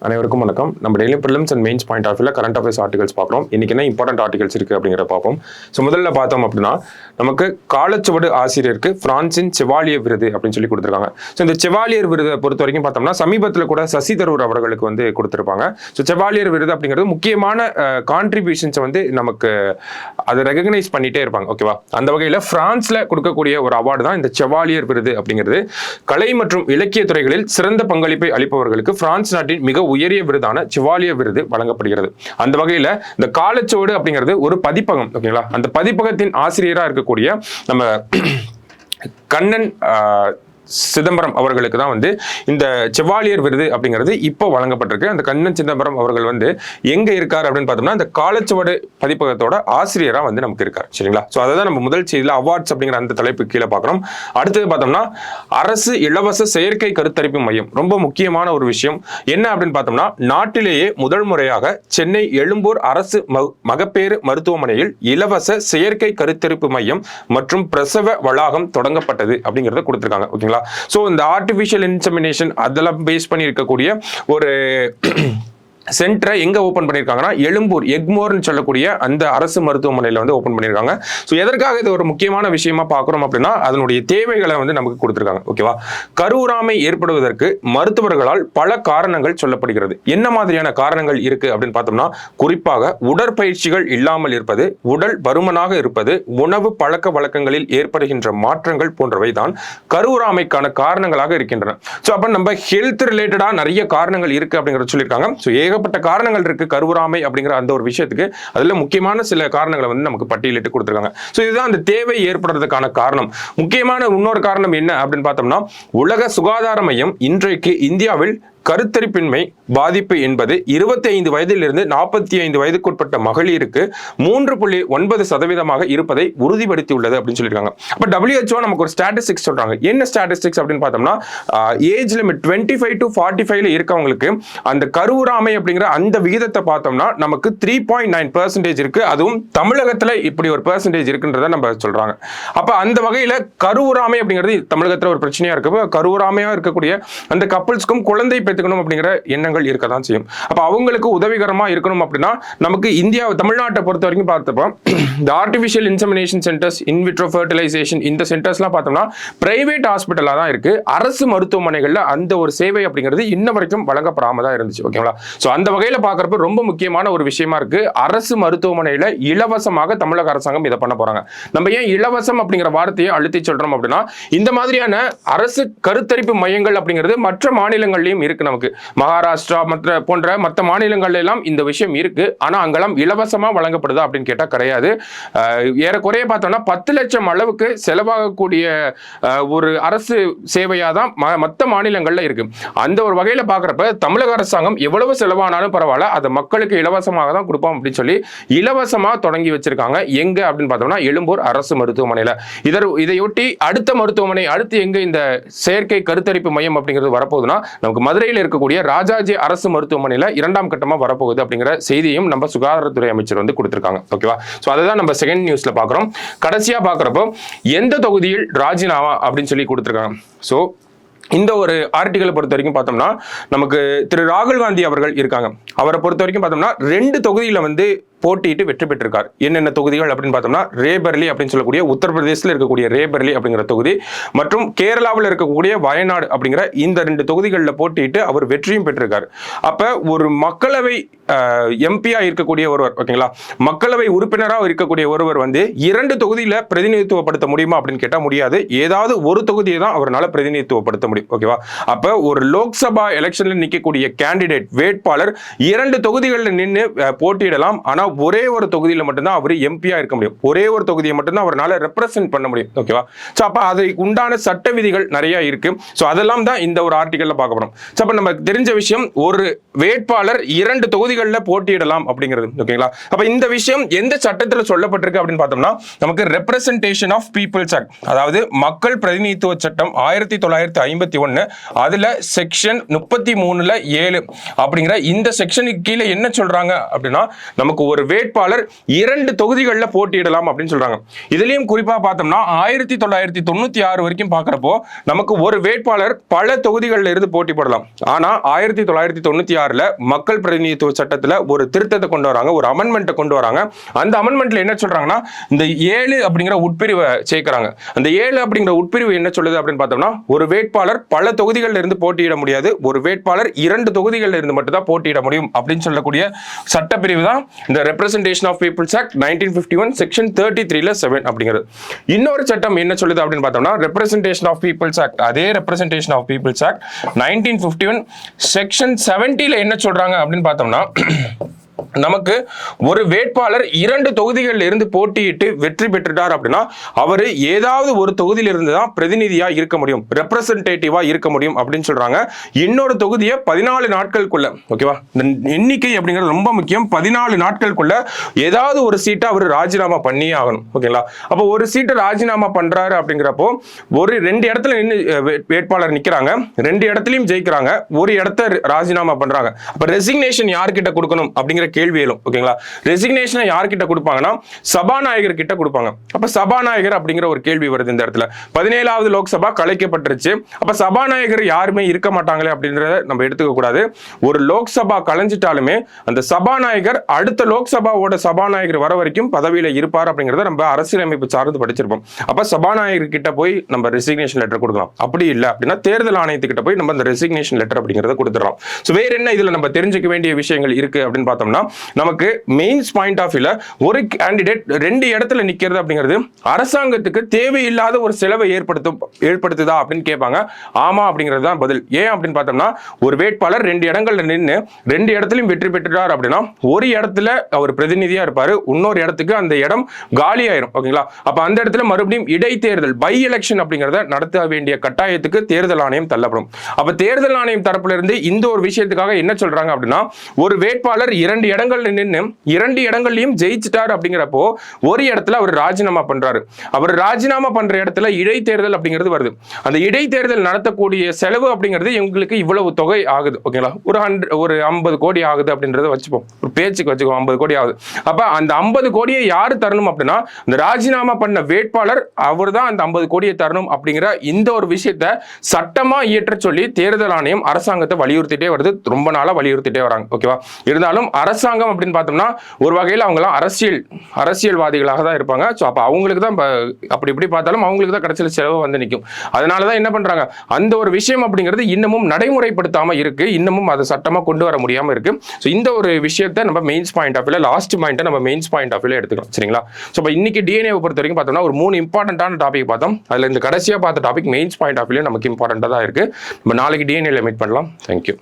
அனைவருக்கும் வணக்கம். நம்ம daily prelims and mains point of வியூல கரண்ட் அஃபேர்ஸ் ஆர்டிகல்ஸ் பார்க்குறோம். இன்னைக்கு என்ன இம்பார்ட்டன்ட் ஆர்டிகல்ஸ் இருக்கு அப்படிங்கிற பார்ப்போம். ஸோ முதல்ல பார்த்தோம் அப்படின்னா நமக்கு காலச்சுவடு ஆசிரியருக்கு பிரான்சின் செவாலியர் விருது அப்படின்னு சொல்லி கொடுத்துருக்காங்க. ஸோ இந்த செவாலியர் விருதை பொறுத்த வரைக்கும் பார்த்தோம்னா சமீபத்தில் கூட சசி தரூர் அவர்களுக்கு வந்து கொடுத்துருப்பாங்க. ஸோ செவாலியர் விருது அப்படிங்கிறது முக்கியமான கான்ட்ரிபியூஷன்ஸை வந்து நமக்கு அதை ரெகக்னைஸ் பண்ணிட்டே இருப்பாங்க. ஓகேவா? அந்த வகையில் பிரான்ஸ்ல கொடுக்கக்கூடிய ஒரு அவார்டு தான் இந்த செவாலியர் விருது அப்படிங்கிறது. கலை மற்றும் இலக்கிய துறைகளில் சிறந்த பங்களிப்பை அளிப்பவர்களுக்கு பிரான்ஸ் நாட்டின் மிக உயரிய விருதான செவாலியர் விருது வழங்கப்படுகிறது. அந்த வகையில இந்த காலச்சுவடு அப்படிங்கிறது ஒரு பதிப்பகம். ஓகேங்களா? அந்த பதிப்பகத்தின் ஆசிரியரா இருக்கக்கூடிய நம்ம கண்ணன் சிதம்பரம் அவர்களுக்கு தான் வந்து இந்த செவாலியர் விருது அப்படிங்கிறது இப்போ வழங்கப்பட்டிருக்கு. அந்த கண்ணன் சிதம்பரம் அவர்கள் வந்து எங்க இருக்கார் அப்படின்னு பார்த்தோம்னா இந்த காலச்சுவடு பதிப்பகத்தோட ஆசிரியரா வந்து நமக்கு இருக்கார். சரிங்களா? ஸோ அதை தான் நம்ம முதல் செய்தியில் அவார்ட்ஸ் அப்படிங்கிற அந்த தலைப்பு கீழே பார்க்குறோம். அடுத்தது பார்த்தோம்னா அரசு இலவச செயற்கை கருத்தரிப்பு மையம். ரொம்ப முக்கியமான ஒரு விஷயம் என்ன அப்படின்னு பார்த்தோம்னா நாட்டிலேயே முதல் முறையாக சென்னை எழும்பூர் அரசு மகப்பேறு மருத்துவமனையில் இலவச செயற்கை கருத்தரிப்பு மையம் மற்றும் பிரசவ வளாகம் தொடங்கப்பட்டது அப்படிங்கிறத கொடுத்திருக்காங்க. ஓகேங்களா? சோ இந்த ஆர்டிபிஷியல் இன்செமினேஷன் அதெல்லாம் பேஸ் பண்ணி இருக்கக்கூடிய ஒரு சென்டரை எங்க ஓபன் பண்ணியிருக்காங்கன்னா எழும்பூர் எக்மோர்னு சொல்லக்கூடிய அந்த அரசு மருத்துவமனையில் வந்து ஓபன் பண்ணியிருக்காங்க. ஸோ எதற்காக இது ஒரு முக்கியமான விஷயமா பார்க்குறோம் அப்படின்னா அதனுடைய தேவைகளை வந்து நமக்கு கொடுத்துருக்காங்க. ஓகேவா? கருவுறாமை ஏற்படுவதற்கு மருத்துவர்களால் பல காரணங்கள் சொல்லப்படுகிறது. என்ன மாதிரியான காரணங்கள் இருக்கு அப்படின்னு பார்த்தோம்னா குறிப்பாக உடற்பயிற்சிகள் இல்லாமல் இருப்பது, உடல் பருமனாக இருப்பது, உணவு பழக்க வழக்கங்களில் ஏற்படுகின்ற மாற்றங்கள் போன்றவை தான் கருவுறாமைக்கான காரணங்களாக இருக்கின்றன. ஸோ அப்ப நம்ம ஹெல்த் ரிலேட்டடா நிறைய காரணங்கள் இருக்கு அப்படிங்கிறத சொல்லியிருக்காங்க. ஸோ ஏகப்பட்ட காரணங்கள் இருக்கு கருவுறாமை அப்படிங்கிற அந்த ஒரு விஷயத்துக்கு. அதுல முக்கியமான சில காரணங்களை வந்து நமக்கு பட்டியலிட்டு கொடுத்திருக்காங்க. சோ இதுதான் அந்த தேவை ஏற்படுறதுக்கான காரணம். முக்கியமான இன்னொரு காரணம் என்ன அப்படின்னு பார்த்தோம்னா உலக சுகாதார மையம் இன்றைக்கு இந்தியாவில் கருத்தரிப்பின்மை பாதிப்பு என்பது 25 வயதிலிருந்து 45 வயதுக்குட்பட்ட மகளிருக்கு 3.9% இருப்பதை உறுதிப்படுத்தியுள்ளது அப்படின்னு சொல்லியிருக்காங்க. அப்ப WHO நமக்கு ஒரு ஸ்டாட்டிஸ்டிக்ஸ் சொல்றாங்க. என்ன ஸ்டாட்டிஸ்டிக்ஸ் அப்படின்னு பார்த்தோம்னா ஏஜ் லிமிட் 25 to 45 இருக்கவங்களுக்கு அந்த கருவுறாமை அப்படிங்கிற அந்த விகிதத்தை பார்த்தோம்னா நமக்கு 3.9% இருக்கு. அதுவும் தமிழகத்துல இப்படி ஒரு பெர்சன்டேஜ் இருக்குன்றத நம்ம சொல்றாங்க. அப்ப அந்த வகையில கருவுறாமை அப்படிங்கிறது தமிழகத்துல ஒரு பிரச்சனையா இருக்கு. கருவுறாமையா இருக்கக்கூடிய அந்த கப்பல்ஸ்க்கும் குழந்தை பெற்றுக்கணும் அப்படிங்கிற எண்ணங்கள் இருக்கதான் செய்யும். அப்ப அவங்களுக்கு உதவிகரமா இருக்கணும் அப்படின்னா நமக்கு இந்தியா தமிழ்நாட்டை பொறுத்த வரைக்கும் பார்த்தப்போ இந்த artificial insemination centres, in vitro fertilisation இந்த சென்டர்ஸ்லாம் பார்த்தோம்னா பிரைவேட் ஹாஸ்பிட்டலா தான் இருக்கு. அரசு மருத்துவமனைகள்ல அந்த ஒரு சேவை அப்படிங்கிறது இன்ன வரைக்கும் வழங்கப்படாம தான் இருந்துச்சு. ஓகேங்களா? சோ அந்த வகையில பார்க்கறப்ப ரொம்ப முக்கியமான ஒரு விஷயமா இருக்கு. அரசு மருத்துவமனையில இலவசமாக தமிழக அரசாங்கம் இதை பண்ண போறாங்க. நம்ம ஏன் இலவசம் அப்படிங்கிற வார்த்தையை அழுத்தி சொல்றோம் அப்படின்னா இந்த மாதிரியான அரசு கருத்தரிப்பு மையங்கள் அப்படிங்கிறது மற்ற மாநிலங்கள்லயும் இருக்கு. நமக்கு மகாராஷ்டிரா போன்ற மற்ற மாநிலங்கள்ல எல்லாம் இந்த விஷயம் இருக்கு. ஆனா அங்கெல்லாம் இலவசமா வழங்கப்படுதா அப்படின்னு கேட்டா கிடையாது. ஏறக்குறைய பார்த்தோம்னா 10 லட்சம் அளவுக்கு செலவாகக்கூடிய ஒரு அரசு சேவையா தான் மற்ற மாநிலங்கள்ல இருக்கு. அந்த ஒரு வகையில பாக்குறப்ப தமிழக அரசாங்கம் எவ்வளவு செலவானாலும் பரவாயில்ல அதை மக்களுக்கு இலவசமாக தான் கொடுப்போம் அப்படின்னு சொல்லி இலவசமா தொடங்கி வச்சிருக்காங்க. எங்க அப்படின்னு பார்த்தோம்னா எழும்பூர் அரசு மருத்துவமனையில. இதையொட்டி அடுத்த மருத்துவமனை அடுத்து எங்க இந்த செயற்கை கருத்தரிப்பு மையம் அப்படிங்கிறது வரப்போகுதுன்னா நமக்கு மதுரையில் இருக்கக்கூடிய ராஜாஜி அரசு மருத்துவமனையில 2ஆம் கட்டமா வரப்போகுது அப்படிங்கிற செய்தியும் நம்ம சுகாதாரத்துறை அமைச்சர் வந்து கொடுத்திருக்காங்க. ஓகேவா? சோ அதுதான் நம்ம செகண்ட் நியூஸ்ல பாக்குறோம். கடைசியா பாக்குறப்போ எந்த தொகுதியில் ராஜினாமா அப்படின்னு சொல்லி கொடுத்திருக்காங்க. சோ இந்த ஒரு ஆர்டிகளை பொறுத்த வரைக்கும் பார்த்தோம்னா நமக்கு திரு ராகுல் காந்தி அவர்கள் இருக்காங்க. அவரை பொறுத்த வரைக்கும் பார்த்தோம்னா 2 தொகுதியில வந்து போட்டியிட்டு வெற்றி பெற்றிருக்கார். என்னென்ன தொகுதிகள் அப்படின்னு பார்த்தோம்னா ரேபர்லி அப்படின்னு சொல்லக்கூடிய உத்தரப்பிரதேசத்தில் இருக்கக்கூடிய ரேபர்லி அப்படிங்கிற தொகுதி மற்றும் கேரளாவில் இருக்கக்கூடிய வயநாடு அப்படிங்கிற இந்த 2 தொகுதிகளில் போட்டியிட்டு அவர் வெற்றியும் பெற்றிருக்கார். அப்ப ஒரு மக்களவை எம்பியா இருக்கக்கூடிய ஒருவர், ஓகேங்களா, மக்களவை உறுப்பினராக இருக்கக்கூடிய ஒருவர் வந்து 2 தொகுதியில பிரதிநிதித்துவப்படுத்த முடியுமா அப்படின்னு கேட்டா முடியாது. ஏதாவது ஒரு தொகுதியை தான் அவரால் பிரதிநிதித்துவப்படுத்த முடியும். ஓகேவா? அப்ப ஒரு லோக்சபா எலெக்ஷன்ல நிற்கக்கூடிய கேண்டிடேட் வேட்பாளர் 2 தொகுதிகளில் நின்று போட்டியிடலாம். ஆனா ஒரே ஒரு தொகுதியில மட்டும்தான் அவர் எம்பியா இருக்க முடியும். ஒரே ஒரு தொகுதியை மட்டும்தான் அவரால் ரெப்ரசென்ட் பண்ண முடியும். ஓகேவா? சோ அப்ப அதை உண்டான சட்ட விதிகள் நிறைய இருக்கு. சோ அதெல்லாம் தான் இந்த ஒரு ஆர்டிகல்ல பார்க்க போறோம். சோ அப்ப நமக்கு தெரிஞ்ச விஷயம் ஒரு வேட்பாளர் 2 தொகுதிகளில் போட்டியிடலாம் அப்படிங்கிறது. ஓகேங்களா? அப்ப இந்த விஷயம் எந்த சட்டத்தில் சொல்லப்பட்டிருக்கு அப்படின்னு பார்த்தோம்னா நமக்கு ரெப்ரசன்டேஷன் ஆஃப் பீப்புள்ஸ் ஆக்ட், அதாவது மக்கள் பிரதிநிதித்துவ சட்டம் 1951 அதுல செக்ஷன் 33 7 அப்படிங்கிற இந்த செக்ஷனுக்கு கீழே என்ன சொல்றாங்க அப்படின்னா நமக்கு ஒரு வேட்பாளர் 2 தொகுதிகளில் போட்டியிடலாம் அப்படின்னு சொல்றாங்க. இதுலயும் குறிப்பா பார்த்தோம்னா 1996 வரைக்கும் பார்க்கிறப்போ நமக்கு ஒரு வேட்பாளர் பல தொகுதிகளில் இருந்து போட்டி போடலாம். ஆனா 1996ல மக்கள் பிரதிநிதித்துவ சட்டத்துல ஒரு திருத்தத்தை கொண்டு வராங்க, ஒரு அமெண்ட்மெண்ட் கொண்டு வராங்க. அந்த அமெண்ட்மெண்ட்ல என்ன சொல்றாங்கன்னா, இந்த 7 அப்படிங்கிற உட்பிரிவை சேர்க்கிறாங்க. அந்த 7 அப்படிங்கிற உட்பிரிவு என்ன சொல்லுது அப்படின்னு பார்த்தோம்னா, ஒரு வேட்பாளர் பல தொகுதிகளில் இருந்து போட்டியிட முடியாது, ஒரு வேட்பாளர் 2 தொகுதிகளில் இருந்து மட்டும் தான் போட்டியிட முடியும் அப்படின்னு சொல்லக்கூடிய சட்டப்பிரிவு தான் இந்த representation of people's act 1951 section 33ல 7 அப்படிங்கிறது. இன்னொரு சட்டம் என்ன சொல்லுது அப்படின்னு பார்த்தோம்னா, ரெப்ரசன்டேஷன் ஆஃப் பீப்புள்ஸ் ஆக்ட், அதே representation of people's act 1951 section 70ல என்ன சொல்றாங்க அப்படின்னு பார்த்தோம்னா, நமக்கு ஒரு வேட்பாளர் 2 தொகுதிகளில் இருந்து போட்டியிட்டு வெற்றி பெற்றுட்டார் அப்படின்னா அவர் ஏதாவது ஒரு தொகுதியில இருந்து தான் பிரதிநிதியா இருக்க முடியும், ரெப்ரசன்டேட்டிவா இருக்க முடியும் அப்படின்னு சொல்றாங்க. இன்னொரு தொகுதியை 14 நாட்களுக்குள்ள, ஓகேவா, இந்த எண்ணிக்கை அப்படிங்கிறது ரொம்ப முக்கியம். 14 நாட்களுக்குள்ள ஏதாவது ஒரு சீட்டை அவர் ராஜினாமா பண்ணியே ஆகணும். ஓகேங்களா, அப்போ ஒரு சீட்டை ராஜினாமா பண்றாரு அப்படிங்கிறப்போ ஒரு 2 இடத்துல நின்று வேட்பாளர் நிக்கிறாங்க, 2 இடத்துலயும் ஜெயிக்கிறாங்க, ஒரு இடத்த ராஜினாமா பண்றாங்க. அப்ப ரெசிக்னேஷன் யார்கிட்ட கொடுக்கணும் அப்படிங்கிற கேள்வி எழும். ஓகேங்களா, ரெசிக்னேஷனை யார்கிட்ட கொடுப்பாங்கன்னா சபாநாயகர் கிட்ட கொடுப்பாங்க. அப்ப சபாநாயகர் அப்படிங்கிற ஒரு கேள்வி வருது இந்த இடத்துல. 17வது லோக்சபா கலைக்கப்பட்டுருச்சு. அப்ப சபாநாயகர் யாருமே இருக்க மாட்டாங்களே அப்படின்றத நம்ம எடுத்துக்க கூடாது. ஒரு லோக்சபா கலைஞ்சிட்டாலுமே அந்த சபாநாயகர் அடுத்த லோக்சபாவோட சபாநாயகர் வர வரைக்கும் பதவியில இருப்பார் அப்படிங்கறத நம்ம அரசியலமைப்பு சார்ந்து படிச்சிருப்போம். அப்ப சபாநாயகர் கிட்ட போய் நம்ம ரெசிக்னேஷன் லெட்டர் கொடுக்கலாம். அப்படி இல்லை அப்படின்னா தேர்தல் ஆணையத்துக்கிட்ட போய் நம்ம அந்த ரெசிக்னேஷன் லெட்டர் அப்படிங்கறத கொடுத்துடலாம். வேற என்ன இதுல நம்ம தெரிஞ்சுக்க வேண்டிய விஷயங்கள் இருக்கு அப்படின்னு பார்த்தோம்னா, நமக்கு மெயின்ஸ் பாயிண்ட் ஆஃப் வியூல ஒரு கேண்டிடேட் 2 இடத்துல நிக்கிறது அப்படிங்கிறது அரசாங்கத்துக்கு தேவையில்லாத ஒரு செலவை ஏற்படுத்துதா அப்படின்னு கேட்பாங்க. ஆமா அப்படிங்கிறது தான் பதில். ஏன் அப்படின்னு பார்த்தோம்னா, ஒரு வேட்பாளர் 2 இடங்கள்ல நின்று 2 இடத்துலையும் வெற்றி பெற்றுட்டார் அப்படின்னா ஒரு இடத்துல அவர் பிரதிநிதியா இருப்பாரு, இன்னொரு இடத்துக்கு அந்த இடம் காலி ஆயிரும். ஓகேங்களா, அப்ப அந்த இடத்துல மறுபடியும் இடைத்தேர்தல், பை எலெக்ஷன் அப்படிங்கிறத நடத்த வேண்டிய கட்டாயத்துக்கு தேர்தல் ஆணையம் தள்ளப்படும். அப்ப தேர்தல் ஆணையம் தரப்புல இருந்து இந்த ஒரு விஷயத்துக்காக என்ன சொல்றாங்க அப்படின்னா, ஒரு வேட்பாளர் 2 இடங்கள்ல நின்று 2 இடங்கள்லயும் ஜெயிச்சிட்டார் அப்படிங்கிறப்போ ஒரு இடத்துல அவர் ராஜினாமா பண்றாரு. அவர் ராஜினாமா பண்ற இடத்துல இடைத்தேர்தல் அப்படிங்கிறது வருது. அந்த இடைத்தேர்தல் நடத்தக்கூடிய செலவு அப்படிங்கிறது எங்களுக்கு இவ்வளவு தொகை ஆகுது. ஓகேங்களா, ஒரு 50 கோடி ஆகுது அப்படின்றத வச்சுப்போம், ஒரு பேச்சுக்கு வச்சுக்கோ, 50 கோடி ஆகுது. அப்ப அந்த 50 கோடியை யாரு தரணும் அப்படின்னா, இந்த ராஜினாமா பண்ண வேட்பாளர் அவர் தான் அந்த 50 கோடியை தரணும் அப்படிங்கிற இந்த ஒரு விஷயத்தை சட்டமா இயற்ற சொல்லி தேர்தல் ஆணையம் அரசாங்கத்தை வலியுறுத்திட்டே வருது, ரொம்ப நாளா வலியுறுத்திட்டே வராங்க. ஓகேவா, இருந்தாலும் அரசாங்கம் அப்படின்னு பார்த்தோம்னா ஒரு வகையில் அவங்களாம் அரசியல்வாதிகளாக தான் இருப்பாங்க. ஸோ அப்போ அவங்களுக்கு தான் அப்படி இப்படி பார்த்தாலும் அவங்களுக்கு தான் கடைசியில் செலவு வந்து நிற்கும். அதனால தான் என்ன பண்றாங்க, அந்த ஒரு விஷயம் அப்படிங்கிறது இன்னமும் நடைமுறைப்படுத்தாம இருக்கு, இன்னமும் அதை சட்டமா கொண்டு வர முடியாம இருக்கு. ஸோ இந்த ஒரு விஷயத்தை நம்ம மெயின்ஸ் பாயிண்ட் ஆஃப் வியூல, லாஸ்ட் பாயிண்ட்டை நம்ம மெயின்ஸ் பாயிண்ட் ஆஃப் வியூல எடுத்துக்கலாம். சரிங்களா, ஸோ இப்போ இன்னைக்கு டிஎன்ஏவை பொறுத்த வரைக்கும் பார்த்தோம்னா ஒரு 3 இம்பார்ட்டன்டான டாபிக் பார்த்தோம். அதில் இந்த கடைசியாக பார்த்த டாபிக் மெயின்ஸ் பாயிண்ட் ஆஃப் வியூல நமக்கு இம்பார்ட்டன்டாக தான் இருக்கு. நம்ம நாளைக்கு டிஎன்ஏல மீட் பண்ணலாம். தேங்க்யூ.